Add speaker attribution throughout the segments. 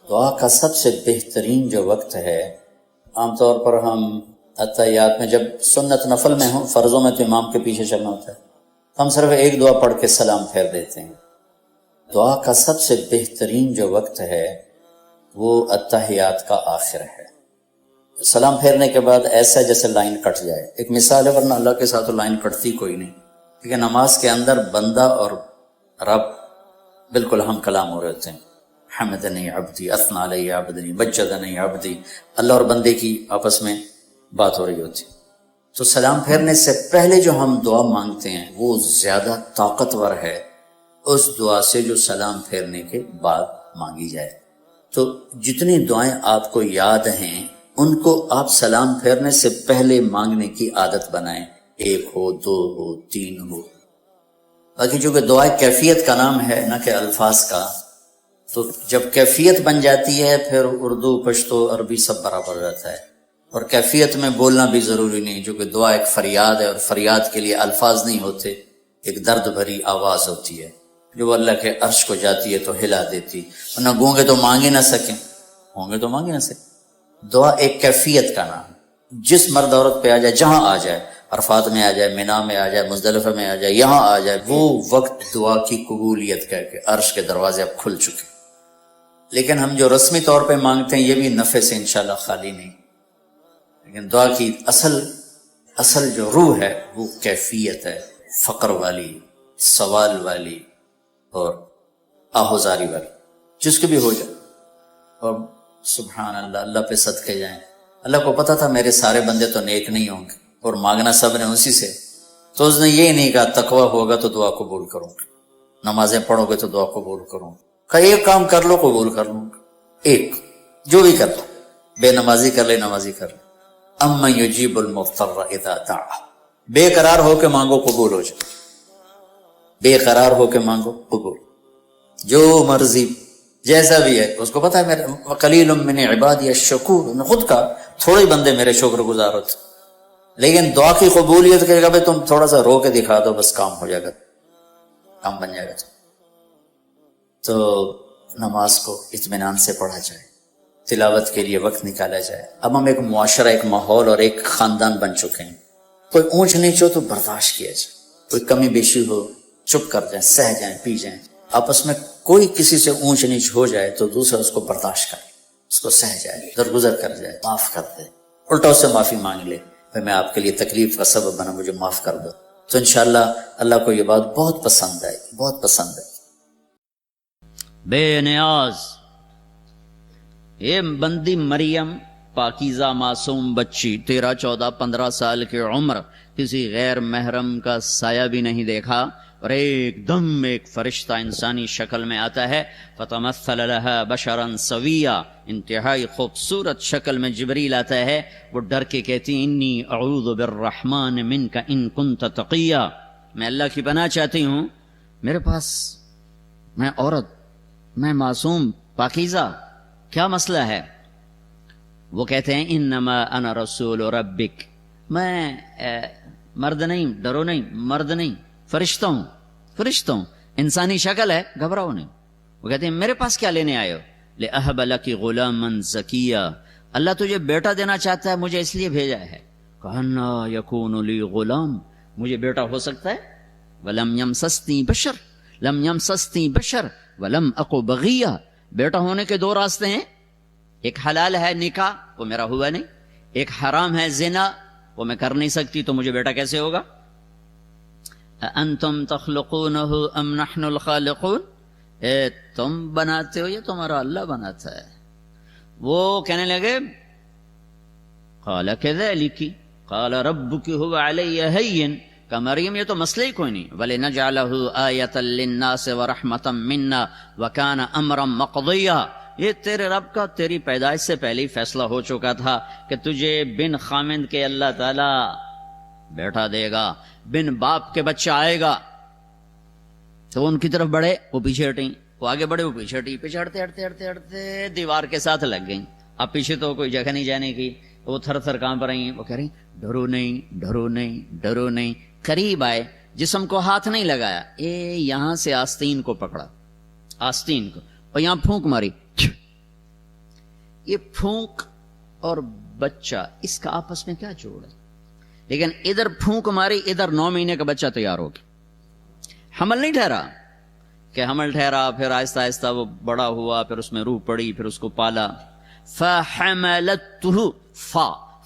Speaker 1: دعا کا سب سے بہترین جو وقت ہے، عام طور پر ہم اتحیات میں جب سنت نفل میں ہوں، فرضوں میں تو امام کے پیچھے چلنا ہوتا ہے، ہم صرف ایک دعا پڑھ کے سلام پھیر دیتے ہیں۔ دعا کا سب سے بہترین جو وقت ہے وہ اتحیات کا آخر ہے۔ سلام پھیرنے کے بعد ایسا جیسے لائن کٹ جائے، ایک مثال ہے، ورنہ اللہ کے ساتھ لائن کٹتی کوئی نہیں، کیونکہ نماز کے اندر بندہ اور رب بالکل ہم کلام ہو رہے ہوتے ہیں۔ حمدنی عبدی، اثنا علیہ عبدی، مجدنی عبدی، اللہ اور بندے کی آپس میں بات ہو رہی ہوتی۔ تو سلام پھیرنے سے پہلے جو ہم دعا مانگتے ہیں وہ زیادہ طاقتور ہے اس دعا سے جو سلام پھیرنے کے بعد مانگی جائے۔ تو جتنی دعائیں آپ کو یاد ہیں ان کو آپ سلام پھیرنے سے پہلے مانگنے کی عادت بنائیں، ایک ہو، دو ہو، تین ہو۔ باقی چونکہ دعا کیفیت کا نام ہے نہ کہ الفاظ کا، تو جب کیفیت بن جاتی ہے پھر اردو، پشتو، عربی سب برابر ہو جاتا ہے، اور کیفیت میں بولنا بھی ضروری نہیں، جو کہ دعا ایک فریاد ہے، اور فریاد کے لیے الفاظ نہیں ہوتے، ایک درد بھری آواز ہوتی ہے جو اللہ کے عرش کو جاتی ہے تو ہلا دیتی، ورنہ گونگے تو مانگ ہی نہ سکیں، ہوں گے تو مانگ ہی نہ سکیں۔ دعا ایک کیفیت کا نام، جس مرد عورت پہ آ جائے، جہاں آ جائے، عرفات میں آ جائے، مینا میں آ جائے، مزدلفہ میں آ جائے، یہاں آ جائے، وہ وقت دعا کی قبولیت کا کہ عرش کے دروازے اب کھل چکے۔ لیکن ہم جو رسمی طور پہ مانگتے ہیں یہ بھی نفع سے انشاءاللہ خالی نہیں، لیکن دعا کی اصل جو روح ہے وہ کیفیت ہے، فقر والی، سوال والی اور آہوزاری والی، جس کے بھی ہو جائے۔ اور سبحان اللہ، اللہ پہ صدقے جائیں، اللہ کو پتا تھا میرے سارے بندے تو نیک نہیں ہوں گے، اور مانگنا سب نے اسی سے، تو اس نے یہ نہیں کہا تقویٰ ہوگا تو دعا قبول کروں گا، نمازیں پڑھو گے تو دعا قبول کروں گا، کہ ایک کام کر لو قبول کر لوں گا، ایک جو بھی کر لو، بے نمازی کر لے، نمازی کر لے، امن یجیب المضطر اذا دعا، بے قرار ہو کے مانگو قبول ہو جائے، بے قرار ہو کے مانگو قبول، جو مرضی جیسا بھی ہے، اس کو پتا ہے میرے قلیل من عبادی الشکور، نے خود کہا تھوڑے بندے میرے شکر گزار ہوتے، لیکن دعا کی قبولیت کہے گا بھائی تم تھوڑا سا رو کے دکھا دو بس کام ہو جائے گا، کام بن جائے گا۔ تو نماز کو اطمینان سے پڑھا جائے، تلاوت کے لیے وقت نکالا جائے۔ اب ہم ایک معاشرہ، ایک ماحول اور ایک خاندان بن چکے ہیں، کوئی اونچ نیچ ہو تو برداشت کیا جائے، کوئی کمی بیشی ہو چپ کر جائیں، سہ جائیں، پی جائیں، آپس میں کوئی کسی سے اونچ نیچ ہو جائے تو دوسرا اس کو برداشت کرے، اس کو سہ جائے، درگزر کر جائے، معاف کر دے، الٹا اس سے معافی مانگ لے، پھر میں آپ کے لیے تکلیف کا سبب بنا، مجھے معاف کر دو، تو انشاءاللہ اللہ کو یہ بات بہت پسند آئے، بہت پسند آئے۔
Speaker 2: بے نیاز یہ بندی مریم، پاکیزہ معصوم بچی، 13 14 15 سال کی عمر، کسی غیر محرم کا سایہ بھی نہیں دیکھا، اور ایک دم ایک فرشتہ انسانی شکل میں آتا ہے، فتمثل لها بشرا سویا، انتہائی خوبصورت شکل میں جبریل آتا ہے، وہ ڈر کے کہتی انی اعوذ بالرحمن منک ان کنت تقیا، میں اللہ کی پناہ چاہتی ہوں، میرے پاس میں عورت، میں معصوم، پاکیزہ، کیا مسئلہ ہے؟ وہ کہتے ہیں انما انا رسول ربک، میں مرد نہیں، ڈرو نہیں، مرد نہیں، فرشتہ ہوں، انسانی شکل ہے، گھبراؤ نہیں۔ وہ کہتے ہیں میرے پاس کیا لینے آئے ہو؟ لأہب لک غلاما زکیا، اللہ تجھے بیٹا دینا چاہتا ہے، مجھے اس لیے بھیجا ہے۔ کہنا یکون لی غلام، مجھے بیٹا ہو سکتا ہے؟ ولم یمسسنی بشر ولم اکو بغیہ، بیٹا ہونے کے دو راستے ہیں، ایک حلال ہے نکاح، وہ میرا ہوا نہیں، ایک حرام ہے زنا، وہ میں کر نہیں سکتی، تو مجھے بیٹا کیسے ہوگا؟ انتم تخلقونہ ام نحن الخالقون، تم بناتے ہو یا تمہارا اللہ بناتا ہے؟ وہ کہنے لگے قال کذالک قال ربک هو علی ہین، کہ مریم یہ تو مسئلہ ہی کوئی نہیں، وَلِنَجْعَلَهُ آیَةً لِلنَّاسِ وَرَحْمَةً مِنَّا وَكَانَ أَمْرًا مَقْضِيًّا، یہ تیرے رب کا تیری پیدائش سے پہلے ہی فیصلہ ہو چکا تھا کہ تجھے بن خامند کے اللہ تعالی بیٹا دے گا، بن باپ کے بچہ آئے گا۔ تو ان کی طرف بڑھے، وہ پیچھے ہٹیں، وہ آگے بڑھے، وہ پیچھے ہٹی، پیچھے ہٹتے دیوار کے ساتھ لگ گئیں۔ اب پیچھے تو کوئی جگہ نہیں جانے کی، وہ تھر تھر کانپ رہی ہیں، وہ کہہ رہی ڈرو نہیں۔ قریب آئے، جسم کو ہاتھ نہیں لگایا، یہاں سے آستین کو پکڑا، آستین کو، اور یہاں پھونک ماری، یہ پھونک اور بچہ اس کا آپس میں کیا جوڑ ہے؟ لیکن ادھر پھونک ماری، ادھر 9 مہینے کا بچہ تیار ہو گیا. حمل نہیں ٹھہرا کہ حمل ٹھہرا، پھر آہستہ آہستہ وہ بڑا ہوا، پھر اس میں روح پڑی، پھر اس کو پالا. فحملته،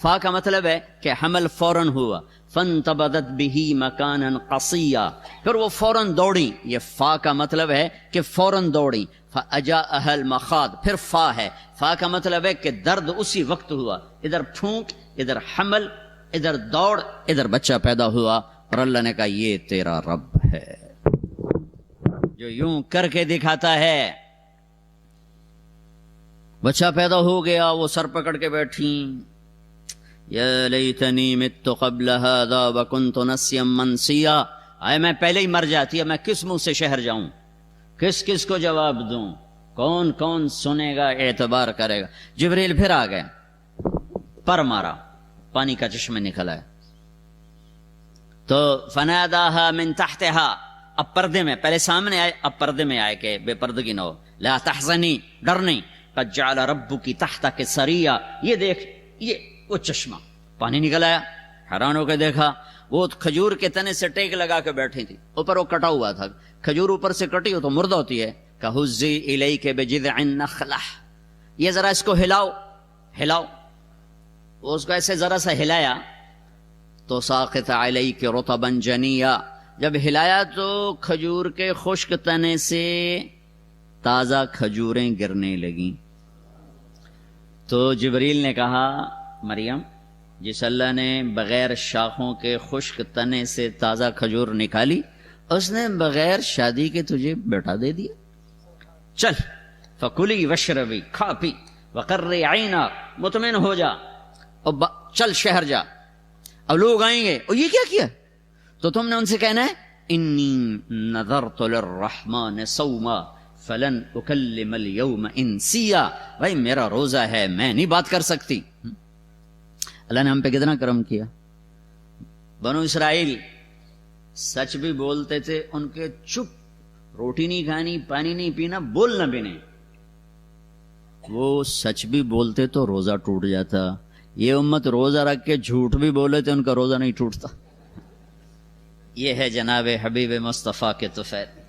Speaker 2: فا کا مطلب ہے کہ حمل فوراً ہوا. فانتبذت به مکانا قصیا، پھر وہ فوراً دوڑی. یہ فا کا مطلب ہے کہ فوراً دوڑی. فاجاءها المخاض، پھر فا ہے. فا کا مطلب ہے کہ درد اسی وقت ہوا. ادھر پھونک، ادھر حمل، ادھر دوڑ، ادھر بچہ پیدا ہوا. اور اللہ نے کہا یہ تیرا رب ہے جو یوں کر کے دکھاتا ہے. بچہ پیدا ہو گیا، وہ سر پکڑ کے بیٹھی. یا لیتنی مت قبل هذا وکنت نسیا منسیا، آئے میں پہلے ہی مر جاتی ہے، میں کس منہ سے شہر جاؤں، کس کس کو جواب دوں، کون کون سنے گا، اعتبار کرے گا. جبریل پھر آ گئے، پر مارا، پانی کا چشمہ نکل آیا. تو فناداها من تحتها، اب پردے میں، پہلے سامنے آئے، اب پردے میں آئے کہ بے پردگی نہ ہو. لا تحزنی، ڈر نہیں. قد جعل ربک تحتک سریا، یہ دیکھ، یہ وہ چشمہ، پانی نکل آیا. حیران ہو کے دیکھا، وہ کھجور کے تنے سے ٹیک لگا کے بیٹھی تھی، اوپر وہ کٹا ہوا تھا. کھجور اوپر سے کٹی ہو تو مردہ ہوتی ہے. کہزی الیک بجذع النخلہ، یہ ذرا اس کو ہلاؤ ہلاؤ. وہ اس کو ایسے ذرا سا ہلایا تو ساقط علیک رطبا جنیا، جب ہلایا تو کھجور کے خشک تنے سے تازہ کھجوریں گرنے لگیں. تو جبریل نے کہا مریم، جس اللہ نے بغیر شاخوں کے خشک تنے سے تازہ کھجور نکالی، اس نے بغیر شادی کے تجھے بیٹا دے دیا. چل فکلی وشربی، کھا پی، وقرری عینا، مطمئن ہو جا، اور چل شہر جا. اب لوگ آئیں گے، اور یہ کیا کیا؟ تو تم نے ان سے کہنا ہے انی نذرت للرحمن صوما فلن اکلم اليوم انسیا، بھائی میرا روزہ ہے، میں نہیں بات کر سکتی. اللہ نے ہم پہ کتنا کرم کیا. بنو اسرائیل سچ بھی بولتے تھے، ان کے چپ، روٹی نہیں کھانی، پانی نہیں پینا، بولنا بھی نہیں. وہ سچ بھی بولتے تو روزہ ٹوٹ جاتا. یہ امت روزہ رکھ کے جھوٹ بھی بولے تھے، ان کا روزہ نہیں ٹوٹتا. یہ ہے جناب حبیب مصطفیٰ کے طفیل.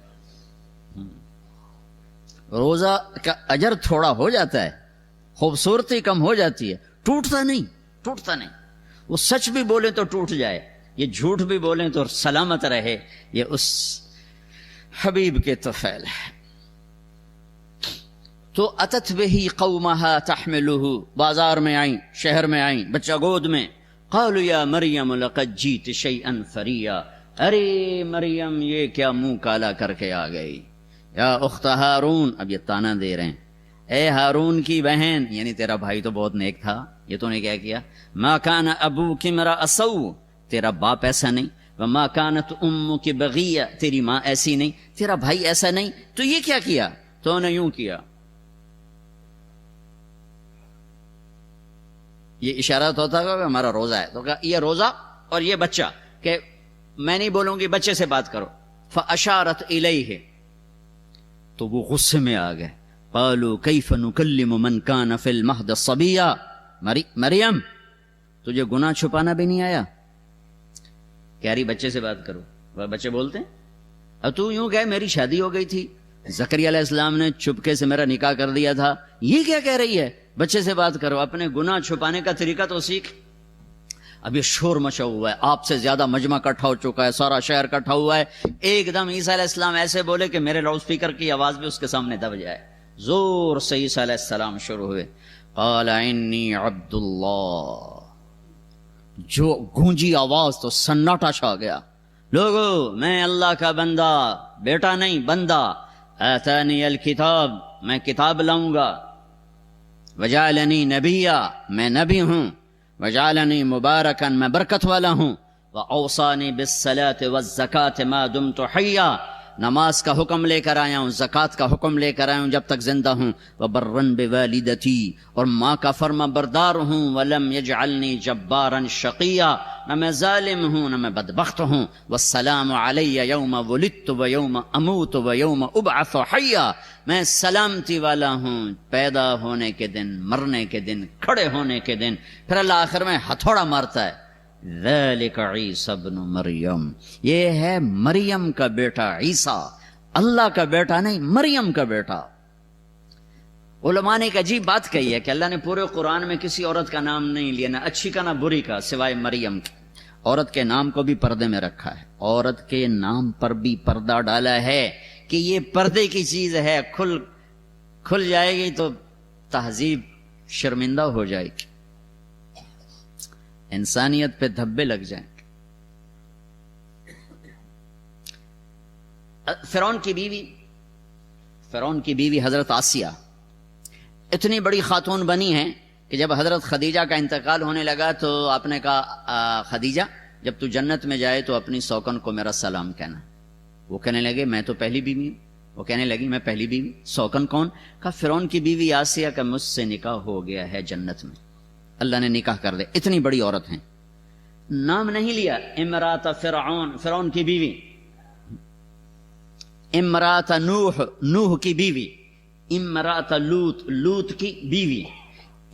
Speaker 2: روزہ کا اجر تھوڑا ہو جاتا ہے، خوبصورتی کم ہو جاتی ہے، ٹوٹتا نہیں، ٹوٹتا نہیں. وہ سچ بھی بولیں تو ٹوٹ جائے، یہ جھوٹ بھی بولیں تو سلامت رہے. یہ اس حبیب کے طفیل ہے. تو اتت بہی قومہا تحملہ، بازار میں آئیں، شہر میں آئیں، بچہ گود میں. قالوا یا مریم لقد جیت شیئا فریا، ارے مریم یہ کیا منہ کالا کر کے آ گئی. یا اخت ہارون، اب یہ تانا دے رہے ہیں، اے ہارون کی بہن، یعنی تیرا بھائی تو بہت نیک تھا، یہ تو نے کیا کیا. ما کان ابوک امرأ سوء، تیرا باپ ایسا نہیں. وما کانت امک بغیہ، تیری ماں ایسی نہیں، تیرا بھائی ایسا نہیں، تو یہ کیا کیا؟ تو نے یوں کیا. یہ اشارہ تو ہوتا ہے کہ ہمارا روزہ ہے، تو کہا یہ روزہ اور یہ بچہ، کہ میں نہیں بولوں گی، بچے سے بات کرو. فاشارت الیہ، تو وہ غصے میں آ گئے. قالوا کیف نکلم من کان فی المہد صبیا، مریم تجھے گناہ چھپانا بھی نہیں آیا؟ کہہ رہی بچے سے بات کرو. بچے بولتے ہیں اب تو یوں کہ میری شادی ہو گئی تھی، زکریا علیہ السلام نے چپکے سے میرا نکاح کر دیا تھا، یہ کیا کہہ رہی ہے؟ بچے سے بات کرو، اپنے گناہ چھپانے کا طریقہ تو سیکھ. اب یہ شور مچا ہوا ہے، آپ سے زیادہ مجمع کٹھا ہو چکا ہے، سارا شہر کٹھا ہوا ہے. ایک دم عیسیٰ علیہ السلام ایسے بولے کہ میرے لاؤڈ اسپیکر کی آواز بھی اس کے سامنے دب جائے. زور سے عیسیٰ علیہ السلام شروع ہوئے. قال انی عبد اللہ، جو گونجی آواز تو سناٹا چھا گیا. لوگو میں اللہ کا بندہ، بیٹا نہیں بندہ. آتانی الکتاب، میں کتاب لاؤں گا. وجعلنی نبیا، میں نبی ہوں. وجعلنی مبارکا، میں برکت والا ہوں. واوصانی بالصلاۃ والزکاۃ ما دمت حیا، نماز کا حکم لے کر آیا ہوں، زکوٰۃ کا حکم لے کر آیا ہوں جب تک زندہ ہوں، وبرن بوالدتی، اور ماں کا فرما بردار ہوں، ولم یجعلنی جبارا شقیا، نہ میں ظالم ہوں نہ میں بدبخت ہوں، والسلام علی یوم ولدت و یوم اموت و یوم ابعث حیا، میں سلامتی والا ہوں پیدا ہونے کے دن، مرنے کے دن، کھڑے ہونے کے دن، پھر اللہ آخر میں ہتھوڑا مارتا ہے، ذالک عیسی ابن مریم، یہ ہے مریم کا بیٹا عیسیٰ، اللہ کا بیٹا نہیں، مریم کا بیٹا۔ علماء نے ایک عجیب بات کہی ہے کہ اللہ نے پورے قرآن میں کسی عورت کا نام نہیں لیا، نہ اچھی کا نہ بری کا، سوائے مریم کے۔ عورت کے نام کو بھی پردے میں رکھا ہے، عورت کے نام پر بھی پردہ ڈالا ہے کہ یہ پردے کی چیز ہے، کھل جائے گی تو تہذیب شرمندہ ہو جائے گی، انسانیت پہ دھبے لگ جائیں گے۔ فرعون کی بیوی حضرت آسیہ اتنی بڑی خاتون بنی ہے کہ جب حضرت خدیجہ کا انتقال ہونے لگا تو آپ نے کہا خدیجہ جب تو جنت میں جائے تو اپنی سوکن کو میرا سلام کہنا۔ وہ کہنے لگے میں تو پہلی بیوی ہوں، وہ کہنے لگی میں پہلی بیوی، سوکن کون؟ کہا فرعون کی بیوی آسیہ کا مجھ سے نکاح ہو گیا ہے جنت میں، اللہ نے نکاح کر دے، اتنی بڑی عورت ہیں۔ نام نہیں لیا، امرات فرعون، فرعون کی بیوی، امرات نوح، نوح کی بیوی، امرات لوط، لوط کی بیوی،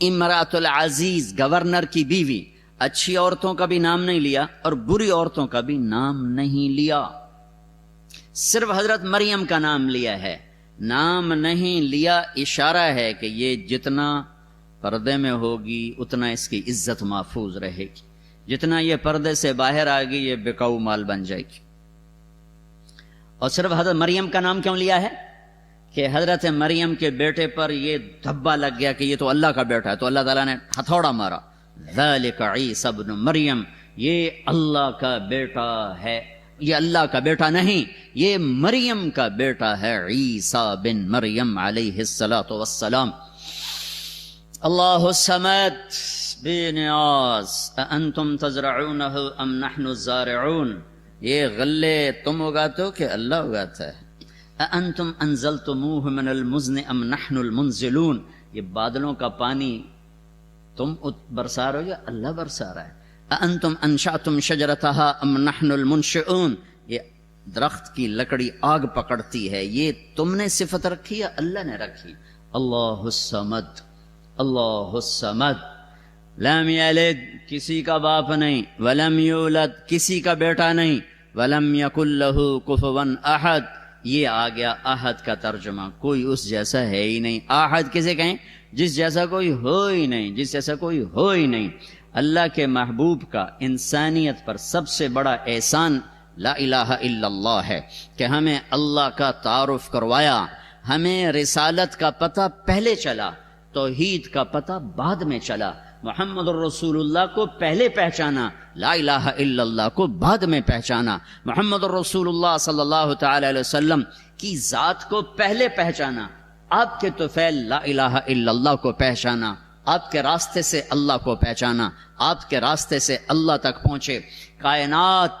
Speaker 2: امرات العزیز، گورنر کی بیوی۔ اچھی عورتوں کا بھی نام نہیں لیا اور بری عورتوں کا بھی نام نہیں لیا، صرف حضرت مریم کا نام لیا ہے، نام نہیں لیا۔ اشارہ ہے کہ یہ جتنا پردے میں ہوگی اتنا اس کی عزت محفوظ رہے گی، جتنا یہ پردے سے باہر آ گئی یہ بکاؤ مال بن جائے گی۔ اور صرف حضرت مریم کا نام کیوں لیا ہے کہ حضرت مریم کے بیٹے پر یہ دھبا لگ گیا کہ یہ تو اللہ کا بیٹا ہے، تو اللہ تعالیٰ نے ہتھوڑا مارا، ذالک عیسی ابن مریم، یہ اللہ کا بیٹا ہے، یہ اللہ کا بیٹا نہیں، یہ مریم کا بیٹا ہے، عیسی بن مریم علیہ الصلاۃ والسلام۔ اللہ الصمد بے نیاز، اانتم تزرعونہ ام نحن الزارعون، یہ غلے تم اگاتے ہو کہ اللہ اگاتا ہے؟ اانتم انزلتموہ من المزن ام نحن المنزلون، یہ بادلوں کا پانی تم برسا رہے ہو یا اللہ برسا رہا ہے؟ اانتم انشأتم شجرتہا ام نحن المنشئون، یہ درخت کی لکڑی آگ پکڑتی ہے، یہ تم نے صفت رکھی یا اللہ نے رکھی؟ اللہ الصمد، اللہ الصمد، لم یلد، کسی کا باپ نہیں، ولم یولد، کسی کا بیٹا نہیں، ولم یکن لہ کفوا احد، یہ آ گیا احد کا ترجمہ، کوئی اس جیسا ہے ہی نہیں۔ احد کسے کہیں؟ جس جیسا کوئی ہو ہی نہیں، جس جیسا کوئی ہو ہی نہیں۔ اللہ کے محبوب کا انسانیت پر سب سے بڑا احسان لا الہ الا اللہ ہے کہ ہمیں اللہ کا تعارف کروایا، ہمیں رسالت کا پتہ پہلے چلا، توحید کا پتہ بعد میں چلا، محمد الرسول اللہ کو پہلے پہچانا، لا الہ الا اللہ کو بعد میں پہچانا، محمد الرسول اللہ صلی اللہ تعالی علیہ وسلم کی ذات کو پہلے پہچانا، آپ کے طفیل لا الہ الا اللہ کو پہچانا، آپ کے راستے سے اللہ کو پہچانا، آپ کے راستے سے اللہ تک پہنچے۔ کائنات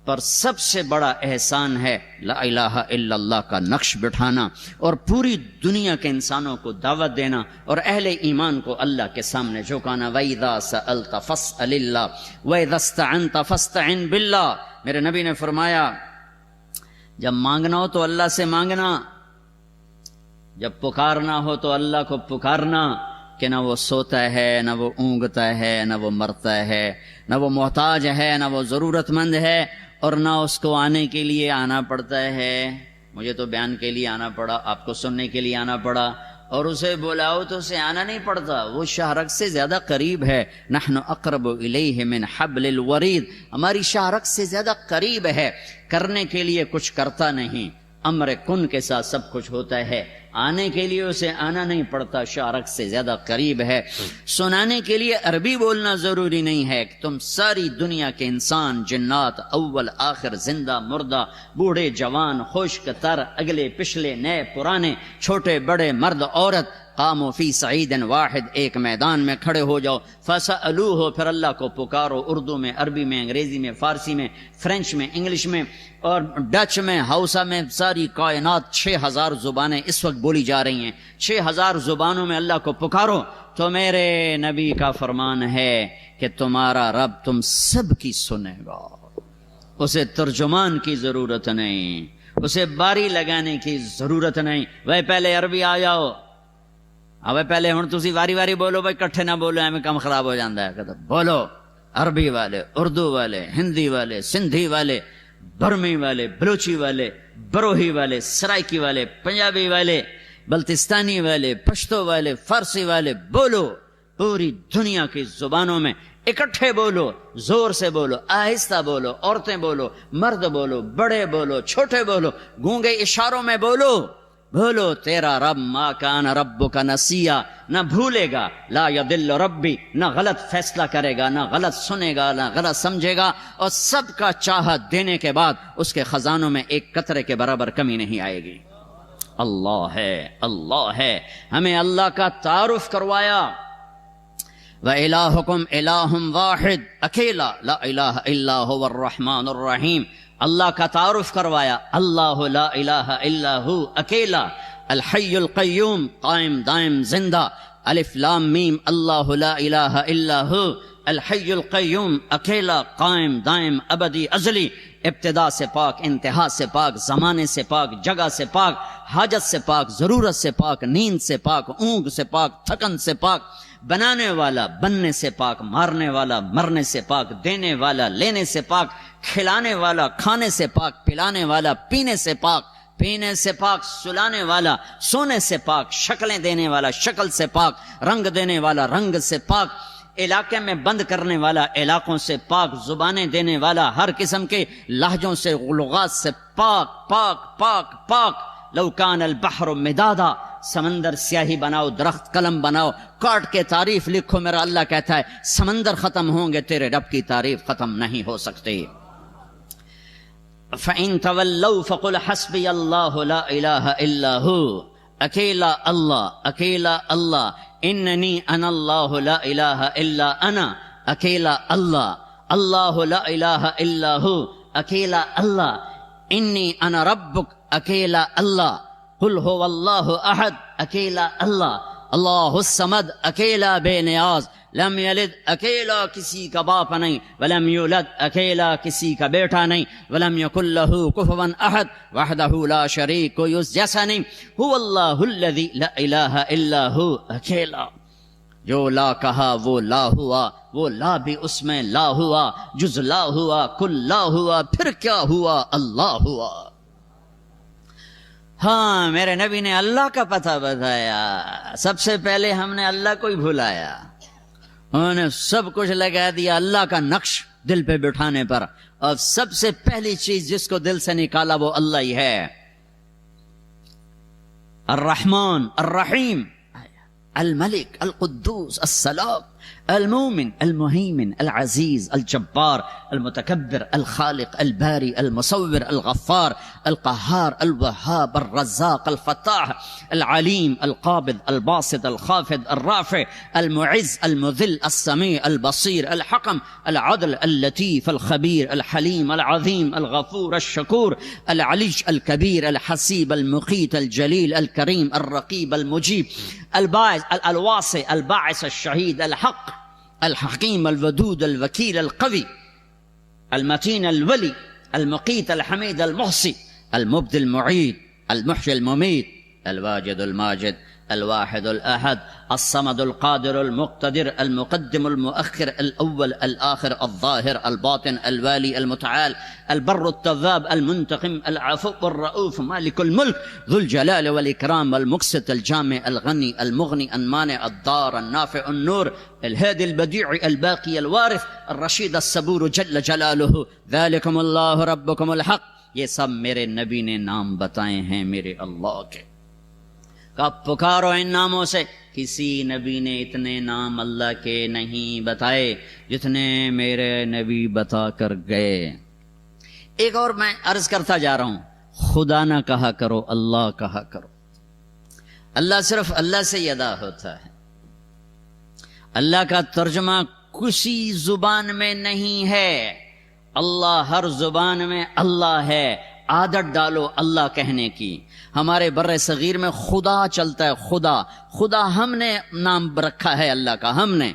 Speaker 2: پر سب سے بڑا احسان ہے لا الہ الا اللہ کا نقش بٹھانا اور پوری دنیا کے انسانوں کو دعوت دینا اور اہل ایمان کو اللہ کے سامنے جھکانا۔ وَإِذَا سَأَلْتَ فَاسْأَلِ اللَّهَ وَإِذَا اسْتَعَنْتَ فَاسْتَعِنْ بِاللَّهِ، میرے نبی نے فرمایا جب مانگنا ہو تو اللہ سے مانگنا، جب پکارنا ہو تو اللہ کو پکارنا، کہ نہ وہ سوتا ہے، نہ وہ اونگتا ہے، نہ وہ مرتا ہے، نہ وہ محتاج ہے، نہ وہ ضرورت مند ہے، اور نہ اس کو آنے کے لیے آنا پڑتا ہے۔ مجھے تو بیان کے لیے آنا پڑا، آپ کو سننے کے لیے آنا پڑا، اور اسے بلاؤ تو اسے آنا نہیں پڑتا، وہ شاہرگ سے زیادہ قریب ہے۔ نحن اقرب الیہ من حبل الورید، ہماری شاہرگ سے زیادہ قریب ہے، کرنے کے لیے کچھ کرتا نہیں، امر کن کے ساتھ سب کچھ ہوتا ہے، آنے کے لیے اسے آنا نہیں پڑتا، شارک سے زیادہ قریب ہے۔ سنانے کے لیے عربی بولنا ضروری نہیں ہے کہ تم ساری دنیا کے انسان، جنات، اول آخر، زندہ مردہ، بوڑھے جوان، خشک تر، اگلے پچھلے، نئے پرانے، چھوٹے بڑے، مرد عورت، قاموا فی صعید واحد، ایک میدان میں کھڑے ہو جاؤ، فسألوہ، پھر اللہ کو پکارو، اردو میں، عربی میں، انگریزی میں، فارسی میں، فرینچ میں، انگلش میں اور ڈچ میں، ہاؤسا میں، ساری کائنات 6000 زبانیں اس وقت بولی جا رہی ہیں، 6000 زبانوں میں اللہ کو پکارو۔ تو میرے نبی کا فرمان ہے کہ تمہارا رب تم سب کی سنے گا، اسے ترجمان کی ضرورت نہیں، اسے باری لگانے کی ضرورت نہیں۔ وہ پہلے عربی آ جاؤ، اب پہلے ہن تسی واری واری بولو بھائی، کٹھے نہ بولو، ایویں کم خراب ہو جاتا ہے۔ کہتا بولو، عربی والے، اردو والے، ہندی والے، سندھی والے، برمی والے، بلوچی والے، بروہی والے، سرائکی والے، پنجابی والے، بلتستانی والے، پشتو والے، فارسی والے، بولو، پوری دنیا کی زبانوں میں اکٹھے بولو، زور سے بولو، آہستہ بولو، عورتیں بولو، مرد بولو، بڑے بولو، چھوٹے بولو، گونگے اشاروں میں بولو، بولو تیرا رب ما کان ربک نسیا، نہ بھولے گا، لا یضل ربی، نہ غلط فیصلہ کرے گا، نہ غلط سنے گا، نہ غلط سمجھے گا، اور سب کا چاہت دینے کے بعد اس کے خزانوں میں ایک قطرے کے برابر کمی نہیں آئے گی۔ اللہ ہے، اللہ ہے، ہمیں اللہ کا تعارف کروایا۔ وَإِلَٰهُكُمْ إِلَٰهٌ وَاحِدٌ، اکیلا، لا الہ الا هو الرحمن الرحیم، اللہ کا تعارف کروایا، اللہ لا الہ الا ہو، اکیلا، الحی القیوم، قائم دائم زندہ، الف لام میم، اللہ لا الہ الا ہو، الحی القیوم، اکیلا، قائم دائم ابدی ازلی، ابتدا سے پاک، انتہا سے پاک، زمانے سے پاک، جگہ سے پاک، حاجت سے پاک، ضرورت سے پاک، نیند سے پاک، اونگ سے پاک، تھکن سے پاک، بنانے والا، بننے سے پاک، مارنے والا، مرنے سے پاک، دینے والا، لینے سے پاک، کھلانے والا، کھانے سے پاک، پلانے والا، پینے سے پاک، پینے سے پاک، سلانے والا، سونے سے پاک، شکلیں دینے والا، شکل سے پاک، رنگ دینے والا، رنگ سے پاک، علاقے میں بند کرنے والا، علاقوں سے پاک، زبانیں دینے والا، ہر قسم کے لہجوں سے، لغات سے پاک، پاک، پاک، پاک۔ لو کان البحر مدادا، سمندر سیاہی بناؤ، درخت قلم بناؤ، کاٹ کے تعریف لکھو، میرا اللہ کہتا ہے سمندر ختم ہوں گے، تیرے رب کی تعریف ختم نہیں ہو سکتی۔ فَإِن تَوَلَّوْا فَقُلْ حَسْبِيَ اللَّهُ لَا إِلَٰهَ إِلَّا هُوَ، اکیلا اللہ، اکیلا اللہ، اننی انا اللہ لا الہ الا انا، اکیلا اللہ، اللہ لا الہ الا ہو، اکیلا اللہ، انی انا ربک، اکیلا اللہ، قل هو اللہ احد، اکیلا اللہ، اللہ الصمد، اکیلا بے نیاز، لم یلد، اکیلا کسی کا باپ نہیں، ولم یولد، اکیلا کسی کا بیٹا نہیں، ولم یکن لہ کفوا احد، وحدہ لا شریک، کوئی اس جیسا نہیں، هو اللہ الذی لا الہ الا ہو، اکیلا، جو لا کہا وہ لا ہوا، وہ لا بھی اس میں لا ہوا، جز لا ہوا، کل لا ہوا، پھر کیا ہوا، اللہ ہوا۔ ہاں، میرے نبی نے اللہ کا پتہ بتایا، سب سے پہلے ہم نے اللہ کو ہی بھلایا، انہوں نے سب کچھ لگا دیا اللہ کا نقش دل پہ بٹھانے پر، اور سب سے پہلی چیز جس کو دل سے نکالا وہ اللہ ہی ہے، الرحمن الرحیم، الملک القدوس السلام المومن المهيمن العزيز الجبار المتكبر الخالق الباري المصور الغفار القهار الوهاب الرزاق الفتاح العليم القابض الباسط الخافض الرافع المعز المذل السميع البصير الحكم العدل اللطيف الخبير الحليم العظيم الغفور الشكور العلي الكبير الحسيب المقيت الجليل الكريم الرقيب المجيب الباعث الواسع الباعث الشهيد الحق الحكيم الودود الوكيل القوي المتين الولي المقيت الحميد المحصي المبدي المعيد المحيي المميت الواجد الماجد الواحد الأحد الصمد القادر المقتدر المقدم المؤخر الأول الآخر الظاهر الباطن الوالي المتعال البر التواب المنتقم العفو الرؤوف مالك الملك ذو الجلال والإكرام المقسط الجامع الغني المغني المانع الضار النافع النور الهادي البديع الباقي الوارث الرشيد الصبور جل جلاله ذلكم الله ربكم الحق۔ یہ سب میرے نبی نے نام بتائے ہیں میرے اللہ کے، کہ پکارو ان ناموں سے۔ کسی نبی نے اتنے نام اللہ کے نہیں بتائے جتنے میرے نبی بتا کر گئے۔ ایک اور میں عرض کرتا جا رہا ہوں، خدا نہ کہا کرو، اللہ کہا کرو۔ اللہ صرف اللہ سے ہی ادا ہوتا ہے. اللہ کا ترجمہ کسی زبان میں نہیں ہے. اللہ ہر زبان میں اللہ ہے. عادت ڈالو اللہ کہنے کی. ہمارے بر صغیر میں خدا چلتا ہے. خدا خدا ہم نے نام رکھا ہے اللہ کا, ہم نے.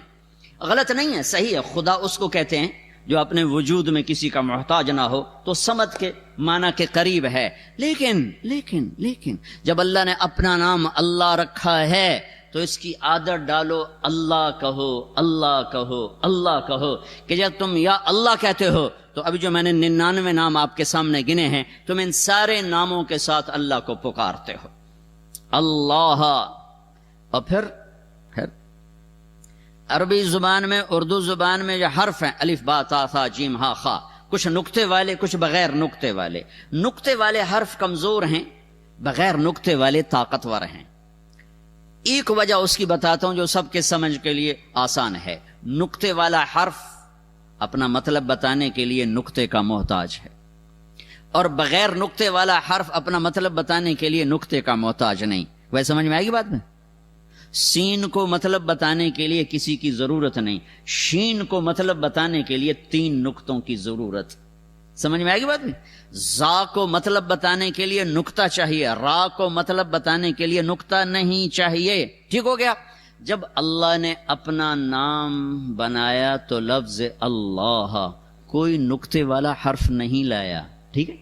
Speaker 2: غلط نہیں ہے, صحیح ہے. خدا اس کو کہتے ہیں جو اپنے وجود میں کسی کا محتاج نہ ہو, تو سمجھ کے معنی کے قریب ہے. لیکن جب اللہ نے اپنا نام اللہ رکھا ہے تو اس کی عادت ڈالو اللہ کہو, اللہ کہو, اللہ کہو. کہ جب تم یا اللہ کہتے ہو تو ابھی جو میں نے 99 نام آپ کے سامنے گنے ہیں, تم ان سارے ناموں کے ساتھ اللہ کو پکارتے ہو. اللہ. اور پھر عربی زبان میں, اردو زبان میں جو حرف ہیں الف با تا ثا جیم ہا خا, کچھ نقطے والے کچھ بغیر نقطے والے. نقطے والے حرف کمزور ہیں, بغیر نقطے والے طاقتور ہیں. ایک وجہ اس کی بتاتا ہوں جو سب کے سمجھ کے لیے آسان ہے. نقطے والا حرف اپنا مطلب بتانے کے لیے نقطے کا محتاج ہے, اور بغیر نقطے والا حرف اپنا مطلب بتانے کے لیے نقطے کا محتاج نہیں. وہ سمجھ میں آئے گی بات میں؟ سین کو مطلب بتانے کے لیے کسی کی ضرورت نہیں, شین کو مطلب بتانے کے لیے 3 نقطوں کی ضرورت. سمجھ میں آئے گی بات میں؟ زا کو مطلب بتانے کے لیے نقطہ چاہیے, را کو مطلب بتانے کے لیے نقطہ نہیں چاہیے. ٹھیک ہو گیا؟ جب اللہ نے اپنا نام بنایا تو لفظ اللہ کوئی نقطے والا حرف نہیں لایا. ٹھیک ہے.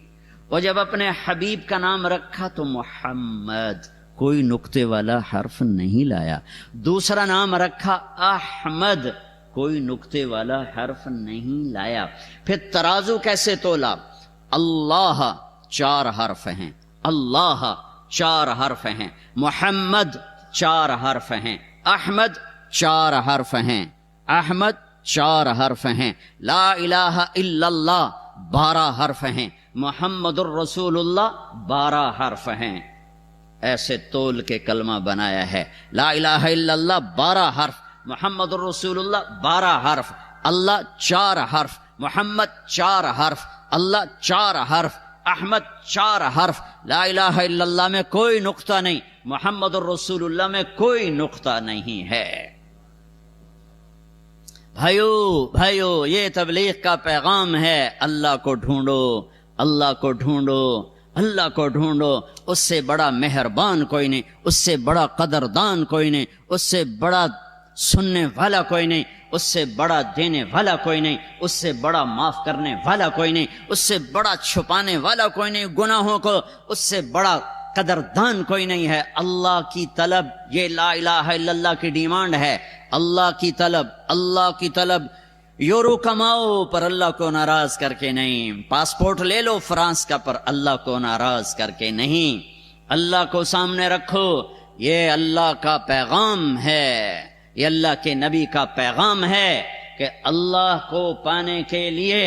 Speaker 2: اور جب اپنے حبیب کا نام رکھا تو محمد کوئی نقطے والا حرف نہیں لایا. دوسرا نام رکھا احمد, کوئی نقطے والا حرف نہیں لایا. پھر ترازو کیسے تولا؟ اللہ 4 حرف ہیں, اللہ 4 حرف ہیں, محمد 4 حرف ہیں, احمد 4 حرف ہیں, احمد 4 حرف ہیں, لا الہ الا اللہ 12 حرف ہیں, محمد الرسول اللہ 12 حرف ہیں. ایسے تول کے کلمہ بنایا ہے. لا الہ الا اللہ 12 حرف, محمد الرسول اللہ 12 حرف, اللہ 4 حرف, محمد 4 حرف, اللہ 4 حرف, احمد 4 حرف. لا الہ الا اللہ میں کوئی نقطہ نہیں, محمد الرسول اللہ میں کوئی نقطہ نہیں ہے. بھائیو یہ تبلیغ کا پیغام ہے. اللہ کو ڈھونڈو, اللہ کو ڈھونڈو, اللہ کو ڈھونڈو. اس سے بڑا مہربان کوئی نہیں, اس سے بڑا قدردان کوئی نہیں, اس سے بڑا سننے والا کوئی نہیں, اس سے بڑا دینے والا کوئی نہیں, اس سے بڑا معاف کرنے والا کوئی نہیں, اس سے بڑا چھپانے والا کوئی نہیں گناہوں کو, اس سے بڑا قدردان کوئی نہیں ہے. اللہ کی طلب, یہ لا الہ الا اللہ کی ڈیمانڈ ہے. اللہ کی طلب, اللہ کی طلب. یورو کماؤ پر اللہ کو ناراض کر کے نہیں. پاسپورٹ لے لو فرانس کا پر اللہ کو ناراض کر کے نہیں. اللہ کو سامنے رکھو. یہ اللہ کا پیغام ہے, یہ اللہ کے نبی کا پیغام ہے کہ اللہ کو پانے کے لیے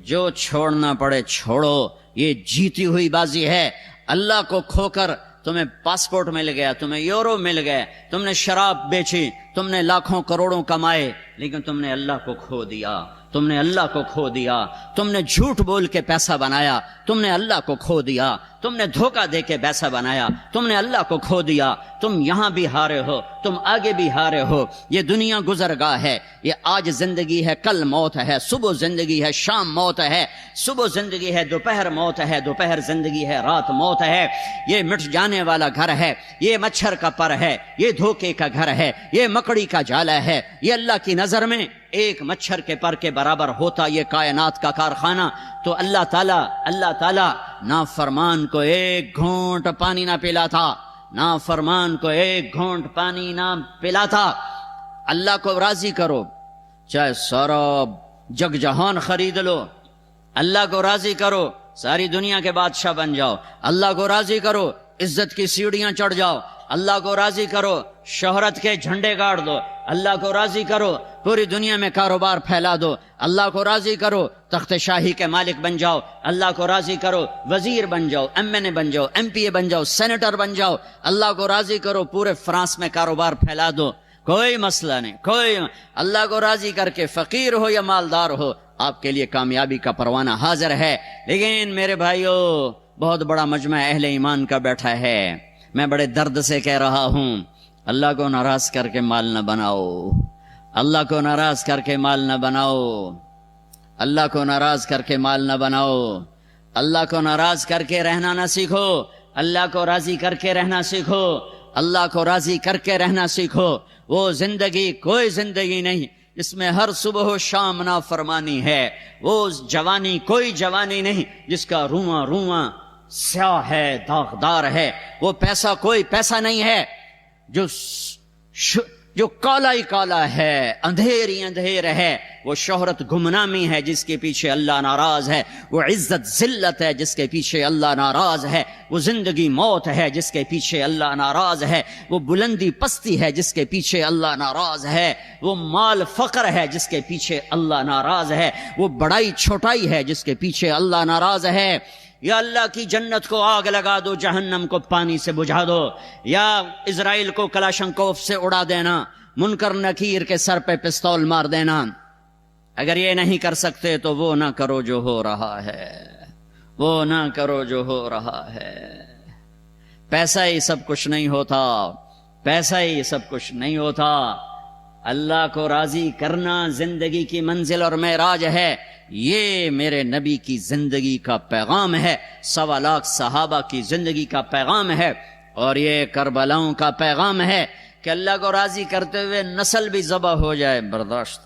Speaker 2: جو چھوڑنا پڑے چھوڑو. یہ جیتی ہوئی بازی ہے. اللہ کو کھو کر تمہیں پاسپورٹ مل گیا, تمہیں یورو مل گئے, تم نے شراب بیچی, تم نے لاکھوں کروڑوں کمائے, لیکن تم نے اللہ کو کھو دیا. تم نے اللہ کو کھو دیا. تم نے جھوٹ بول کے پیسہ بنایا, تم نے اللہ کو کھو دیا. تم نے دھوکہ دے کے پیسہ بنایا, تم نے اللہ کو کھو دیا. تم یہاں بھی ہارے ہو, تم آگے بھی ہارے ہو. یہ دنیا گزرگاہ ہے. یہ آج زندگی ہے, کل موت ہے. صبح زندگی ہے, شام موت ہے. صبح زندگی ہے, دوپہر موت ہے. دوپہر زندگی ہے, رات موت ہے. یہ مٹ جانے والا گھر ہے, یہ مچھر کا پر ہے, یہ دھوکے کا گھر ہے, یہ مکڑی کا جالا ہے. یہ اللہ کی نظر میں ایک مچھر کے پر کے برابر ہوتا یہ کائنات کا کارخانہ. تو اللہ تعالیٰ نافرمان کو ایک گھونٹ پانی نہ پلاتا, نافرمان کو ایک گھونٹ پانی نہ پلاتا. اللہ کو راضی کرو, چاہے سارا جگ جہان خرید لو. اللہ کو راضی کرو, ساری دنیا کے بادشاہ بن جاؤ. اللہ کو راضی کرو, عزت کی سیڑھیاں چڑھ جاؤ. اللہ کو راضی کرو, شہرت کے جھنڈے گاڑ دو. اللہ کو راضی کرو, پوری دنیا میں کاروبار پھیلا دو. اللہ کو راضی کرو, تخت شاہی کے مالک بن جاؤ. اللہ کو راضی کرو, وزیر بن جاؤ, MNA بن جاؤ, MP بن جاؤ, سینیٹر بن جاؤ. اللہ کو راضی کرو, پورے فرانس میں کاروبار پھیلا دو. کوئی مسئلہ نہیں, کوئی. اللہ کو راضی کر کے فقیر ہو یا مالدار ہو, آپ کے لیے کامیابی کا پروانہ حاضر ہے. لیکن میرے بھائیو, بہت بڑا مجمع اہل ایمان کا بیٹھا ہے. میں بڑے درد سے کہہ رہا ہوں، اللہ کو ناراض کر کے مال نہ بناؤ، اللہ کو ناراض کر کے مال نہ بناؤ، اللہ کو ناراض کر کے مال نہ بناؤ، اللہ کو ناراض کر کے رہنا نہ سیکھو، اللہ کو راضی کر کے رہنا سیکھو، اللہ کو راضی کر کے رہنا سیکھو۔ وہ زندگی کوئی زندگی نہیں جس میں ہر صبح و شام نافرمانی ہے، وہ جوانی کوئی جوانی نہیں جس کا رواں رواں سیاہ ہے، داغدار ہے، وہ پیسہ کوئی پیسہ نہیں ہے جو کالا ہی کالا ہے، اندھیر ہی اندھیر ہے، وہ شہرت گمنامی ہے جس کے پیچھے اللہ ناراض ہے، وہ عزت ذلت ہے جس کے پیچھے اللہ ناراض ہے، وہ زندگی موت ہے جس کے پیچھے اللہ ناراض ہے، وہ بلندی پستی ہے جس کے پیچھے اللہ ناراض ہے، وہ مال فقر ہے جس کے پیچھے اللہ ناراض ہے، وہ بڑائی چھوٹائی ہے جس کے پیچھے اللہ ناراض ہے۔ یا اللہ کی جنت کو آگ لگا دو، جہنم کو پانی سے بجھا دو، یا اسرائیل کو کلاشنکوف سے اڑا دینا، منکر نکیر کے سر پہ پستول مار دینا۔ اگر یہ نہیں کر سکتے تو وہ نہ کرو جو ہو رہا ہے، وہ نہ کرو جو ہو رہا ہے۔ پیسہ ہی سب کچھ نہیں ہوتا، پیسہ ہی سب کچھ نہیں ہوتا۔ اللہ کو راضی کرنا زندگی کی منزل اور معراج ہے۔ یہ میرے نبی کی زندگی کا پیغام ہے، 1.25 لاکھ صحابہ کی زندگی کا پیغام ہے، اور یہ کربلاؤں کا پیغام ہے کہ اللہ کو راضی کرتے ہوئے نسل بھی ذبح ہو جائے برداشت